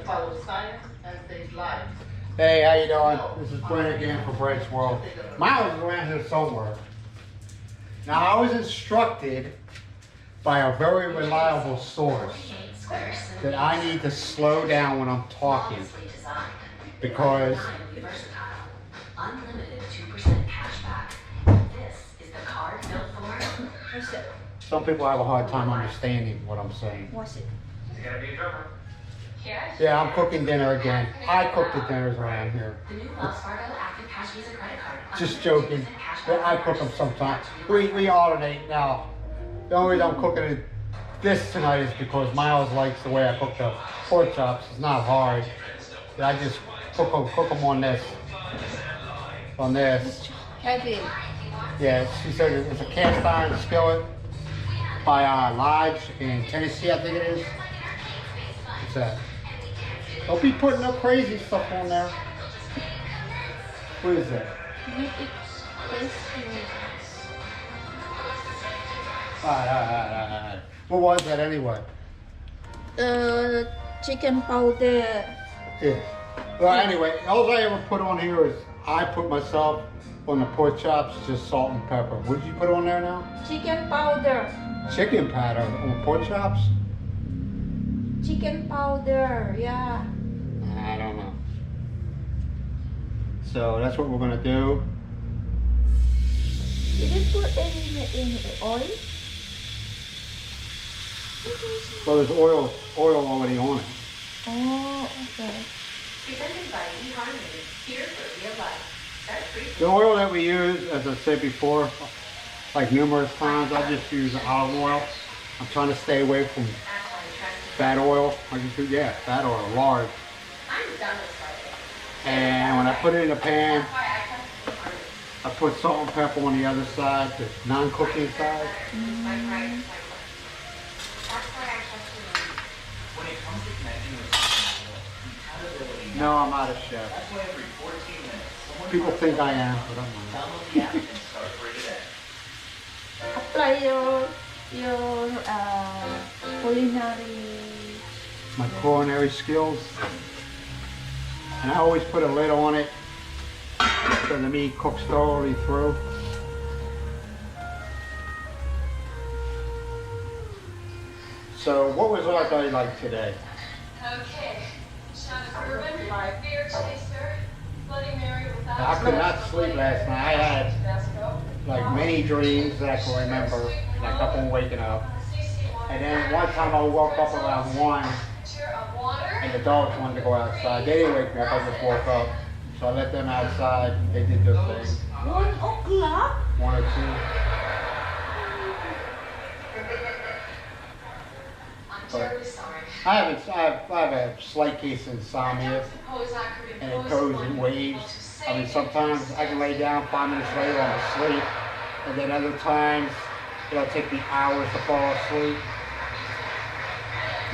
follow science and save lives. Hey, how you doing? This is Brent again for Brent's World. Myles is around here somewhere. Now, I was instructed by a very reliable source that I need to slow down when I'm talking because some people have a hard time understanding what I'm saying. What's it? Is it gonna be a drummer? Yeah, I'm cooking dinner again. I cook the dinners around here. Just joking. I cook them sometimes. We alternate now. The only reason I'm cooking it this tonight is because Myles likes the way I cook the pork chops. It's not hard. I just cook them on this. On this. Heavy. Yeah, she said it's a cast iron skillet by Lodge in Tennessee, I think it is. What's that? Don't be putting no crazy stuff on there. What is that? Alright. What was that anyway? Chicken powder. Yeah. Well, anyway, all I ever put on here is I put myself on the pork chops, just salt and pepper. What did you put on there now? Chicken powder. Chicken powder on pork chops? Chicken powder, yeah. I don't know. So that's what we're gonna do. Did you put any oil? Well, there's oil already on it. Oh, okay. Presented by eHarmony, here for real life. Start free. The oil that we use, as I said before, like numerous times, I just use olive oil. I'm trying to stay away from fat oil. I just do, yeah, fat oil, lard. I'm done with Friday. And when I put it in the pan, I put salt and pepper on the other side, the non-cooking side. When it comes to connecting with someone, compatibility. No, I'm not a chef. That's why every 14 minutes, someone People think I am, but I'm not. download the app and start free today. Apply your culinary. My culinary skills. And I always put a lid on it so the meat cooks thoroughly through. So what was our day like today? Okay. Shot of bourbon, beer chaser, Bloody Mary without I could not sleep last night. I had Tabasco, like many dreams that I can remember, and I kept on waking up. And then one time I woke up around 1 cheer of water. and the dogs wanted to go outside. They didn't wake me up, I just woke up. So I let them outside, they did their thing. 1 o'clock? 1 or 2. I'm terribly sorry. I have a slight case of insomnia, and it goes in waves. I mean, sometimes I can lay down 5 minutes later, I'm asleep, and then other times it'll take me hours to fall asleep.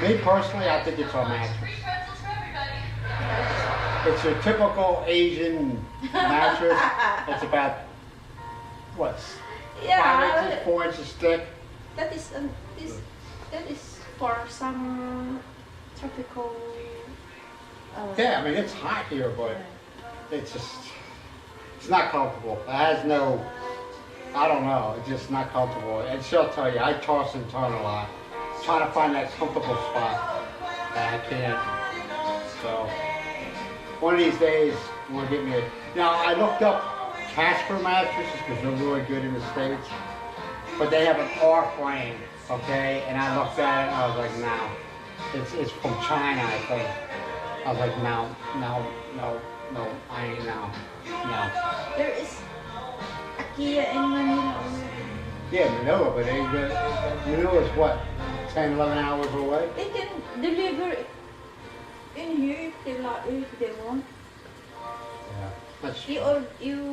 Me personally, I think it's our mattress. Free pretzels for everybody. It's your typical Asian mattress. It's about, what, 5 inches, 4 inches thick. That is for some tropical. Yeah, I mean, it's hot here, but it's not comfortable. It has no, I don't know, it's just not comfortable. And she'll tell you, I toss and turn a lot, trying to find that comfortable spot, and I can't. So, one of these days, I'm gonna get me a, now I looked up Casper mattresses, because they're really good in the States, but they have an R-frame, okay, and I looked at it, and I was like, no, it's from China, I think. I was like, no, I ain't no. There is IKEA in Manila already. Yeah, Manila, but Manila's what, 10, 11 hours away? They can deliver in here if they want. Yeah, that's. You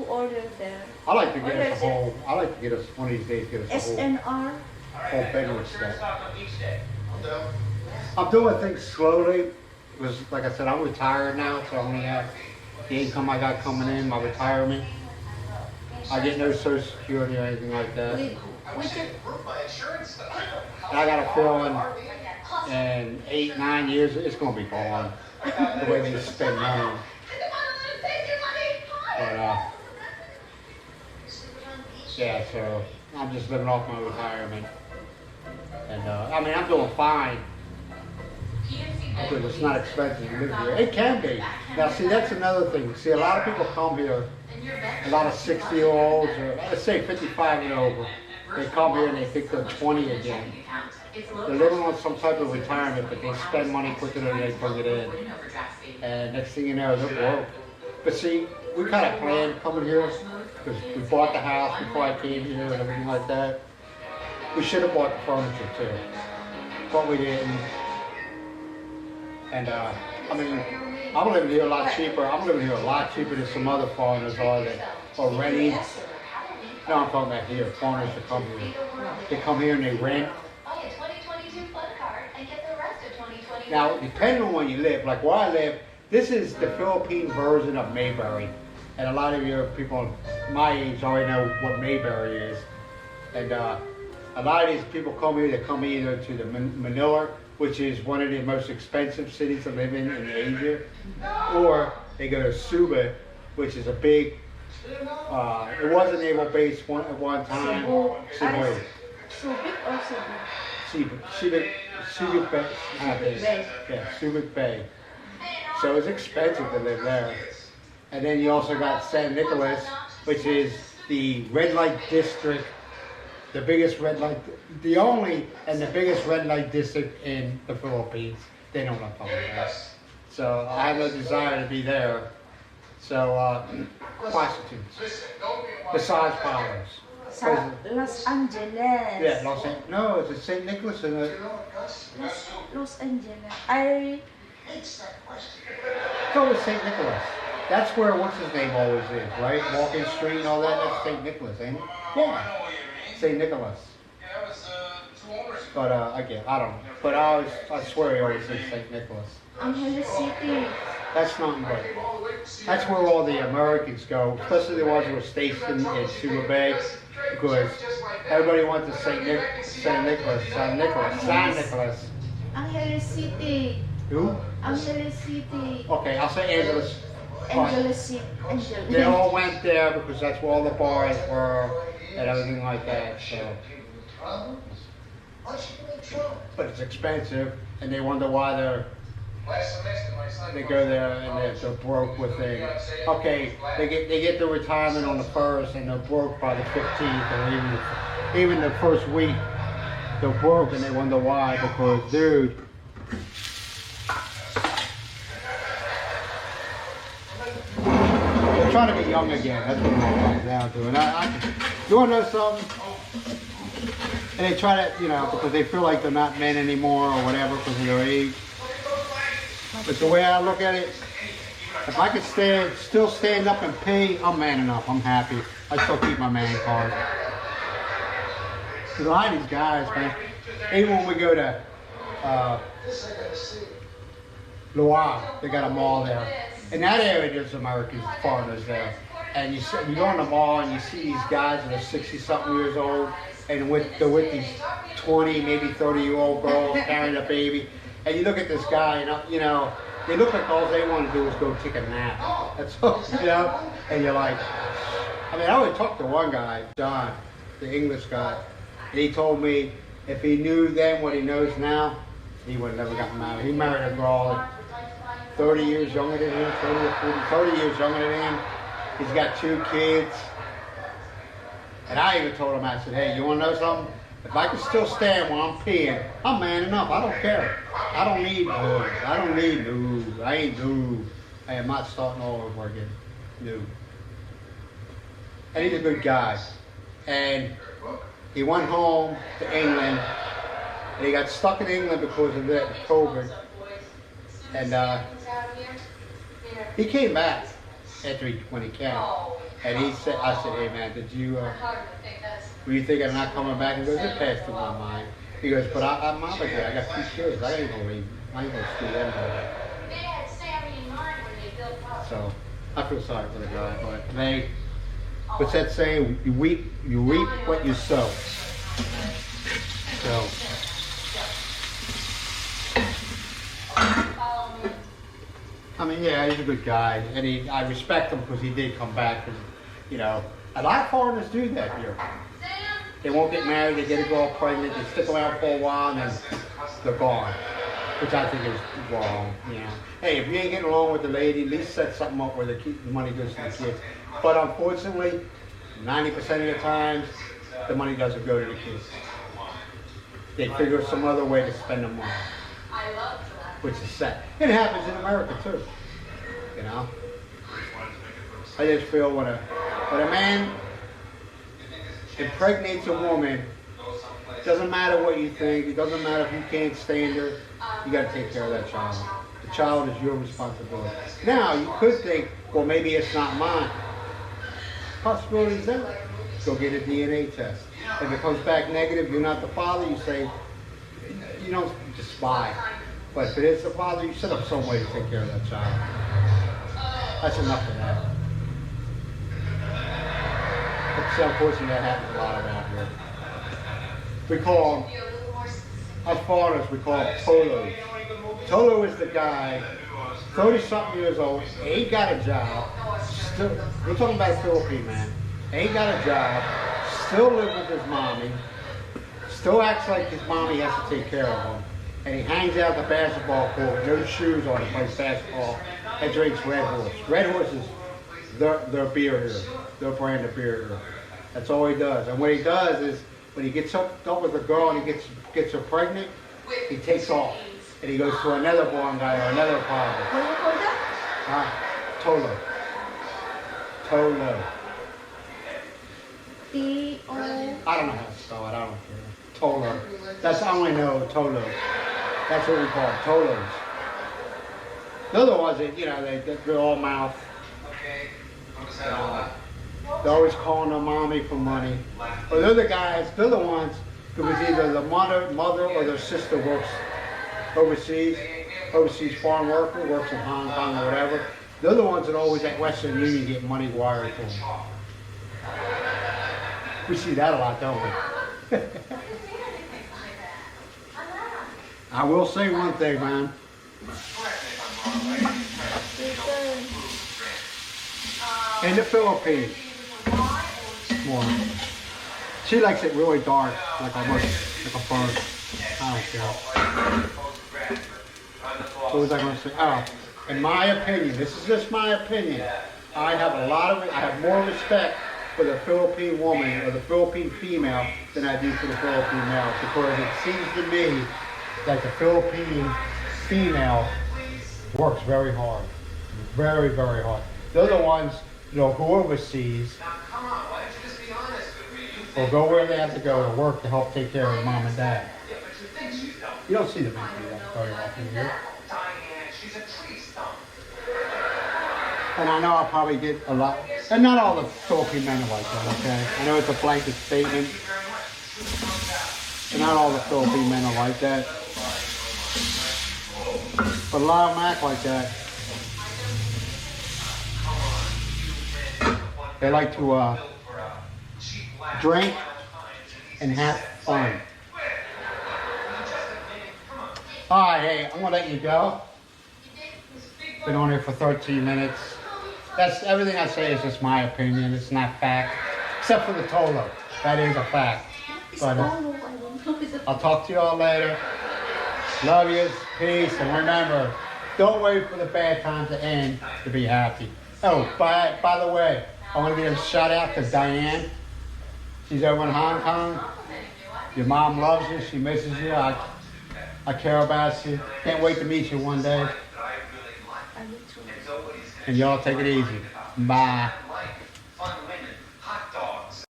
order there. I like to get us a whole. I like to get us one of these days. Get us a SNR. whole bedroom set. Stock on each day. I'm doing things slowly. Because, like I said, I'm retired now, so I only have the income I got coming in, my retirement. I get no Social Security or anything like that. We just And I got a feeling in 8, 9 years, it's going to be gone. the way they spend money. But yeah, so I'm just living off my retirement, and I mean I'm doing fine because it's not expensive to live here. It can be. Now see, that's another thing. See, a lot of people come here, a lot of 60-year-olds, or let's say 55 and over, they come here and they think they're 20 again. They're living on some type of retirement, but they spend money quicker than they bring it in. And next thing you know, they're broke. But see, we kind of planned coming here because we bought the house before I came here and everything like that. We should have bought the furniture too, but we didn't. And I mean, I'm living here a lot cheaper. I'm living here a lot cheaper than some other foreigners are that are renting. No, I'm talking about here. Foreigners that come here. They come here and they rent. Now, depending on where you live, like where I live, this is the Philippine version of Mayberry. And a lot of your people my age already know what Mayberry is. And a lot of these people come here, they come either to the Manila, which is one of the most expensive cities to live in Asia, or they go to Suba, which is a big, it was a naval base at one time. Subic or Subic? Subic Bay. Yeah, Subic Bay. So it's expensive to live there. And then you also got San Nicolas, which is the red light district, the biggest red light, the only and the biggest red light district in the Philippines. They know what I'm talking about. So I have no desire to be there. So prostitutes, massage parlors. Sa Los Angeles. Yeah, Los Angeles. No, it's a St. Nicholas and a Los Angeles. Go to St. Nicholas. That's where what's his name always is, right? Walking Street and all that. That's St. Nicholas, ain't it? Yeah. St. Nicholas. But again, I don't know. But I swear he always says St. Nicholas. Angeles City. That's not right. That's where all the Americans go, especially the ones who are stationed in Suba Bay, because everybody went to St. Nicholas. Angeles City. Who? Angeles City. Okay, I'll say Angeles. Angeles City. Angeles. They all went there because that's where all the bars were and everything like that. So, but it's expensive, and they wonder why they go there and they're broke within. Okay, they get their retirement on the 1st and they're broke by the 15th, or even the first week. They're broke and they wonder why, because dude. They're trying to get young again. That's what it all comes down to. And you want to know something? And they try to, because they feel like they're not men anymore or whatever because of their age. But the way I look at it, if I could still stand up and pay, I'm man enough. I'm happy. I still keep my man card. Because a lot of these guys, man, even when we go to Loire, they got a mall there. In that area, there's American foreigners there. And you go in the mall and you see these guys that are 60-something years old, and they're with these 20, maybe 30-year-old girls carrying a baby. And you look at this guy, they look like all they want to do is go take a nap. That's all, and you're like, I always talked to one guy, John, the English guy, and he told me if he knew then what he knows now, he would have never gotten married. He married a girl like 30 years younger than him, 30 years younger than him. He's got 2 kids. And I even told him, I said, hey, you want to know something? If I can still stand while I'm peeing, I'm man enough. I don't care. I don't need no. I don't need no. I ain't no. I am not starting all over again. No. And he's a good guy. And he went home to England. And he got stuck in England because of that COVID. And he came back when he came. And I said, hey man, were you thinking of not coming back? He goes, it passed through my mind. He goes, but I'm obligated. I got 2 kids. I ain't gonna leave. I ain't gonna screw them over. So I feel sorry for the guy, but what's that saying? You reap what you sow. So I mean, yeah, he's a good guy, and I respect him because he did come back. Cause, you know, a lot of foreigners do that here. They won't get married, they get a girl pregnant, they stick around for a while, and then they're gone. Which I think is wrong, you know. Hey, if you ain't getting along with the lady, at least set something up where the money goes to the kids. But unfortunately, 90% of the times, the money doesn't go to the kids. They figure some other way to spend the money, which is sad. It happens in America too, you know. I just feel when a man impregnates a woman, it doesn't matter what you think, it doesn't matter if you can't stand her, you got to take care of that child. The child is your responsibility. Now, you could think, well, maybe it's not mine. Possibilities there. Go get a DNA test. If it comes back negative, you're not the father, you say, you don't just lie. But if it is the father, you set up some way to take care of that child. That's enough of that. It's unfortunately that happens a lot around here. We call them, us foreigners, we call them Tolos. Tolo is the guy, 30-something years old, ain't got a job, still, we're talking about a Philippine man, ain't got a job, still lives with his mommy, still acts like his mommy has to take care of him, and he hangs out at the basketball court, no shoes on, he plays basketball, and drinks Red Horse. Red Horse is their beer here, their brand of beer here. That's all he does. And what he does is, when he gets up with a girl and he gets her pregnant, he takes off. And he goes to another blonde guy or another father. What do you call that? Tolo. Tolo. T-O... I don't know how to spell it, I don't care. Tolo. That's, I only know Tolo. That's what we call it, Tolos. The other ones, you know, they're all mouth. They're always calling their mommy for money. Or they're the guys, they're the ones who was either the mother or their sister works overseas foreign worker, works in Hong Kong or whatever. They're the ones that are always at Western Union getting money wired to them. We see that a lot, don't we? I will say one thing, man. In the Philippines, she likes it really dark, like almost like a burnt. I don't care. What was I going to say? Oh, in my opinion, this is just my opinion. I have more respect for the Philippine woman or the Philippine female than I do for the Philippine male, because it seems to me that the Philippine female works very hard, very, very hard. They're the ones, you know, who overseas or go where they have to go to work to help take care of mom and dad. You don't see the men do that very often here. And I know I'll probably get a lot, and not all the Philippine men are like that, okay? I know it's a blanket statement, and not all the Philippine men are like that. But a lot of them act like that. They like to drink and have fun. Alright, hey, I'm gonna let you go. Been on here for 13 minutes. That's everything I say is just my opinion. It's not fact, except for the Tolo. That is a fact. But I'll talk to you all later. Love you, peace, and remember, don't wait for the bad time to end to be happy. Oh, by the way, I want to give a shout out to Diane. She's over in Hong Kong. Your mom loves you. She misses you. I care about you. Can't wait to meet you one day. And y'all take it easy. Bye.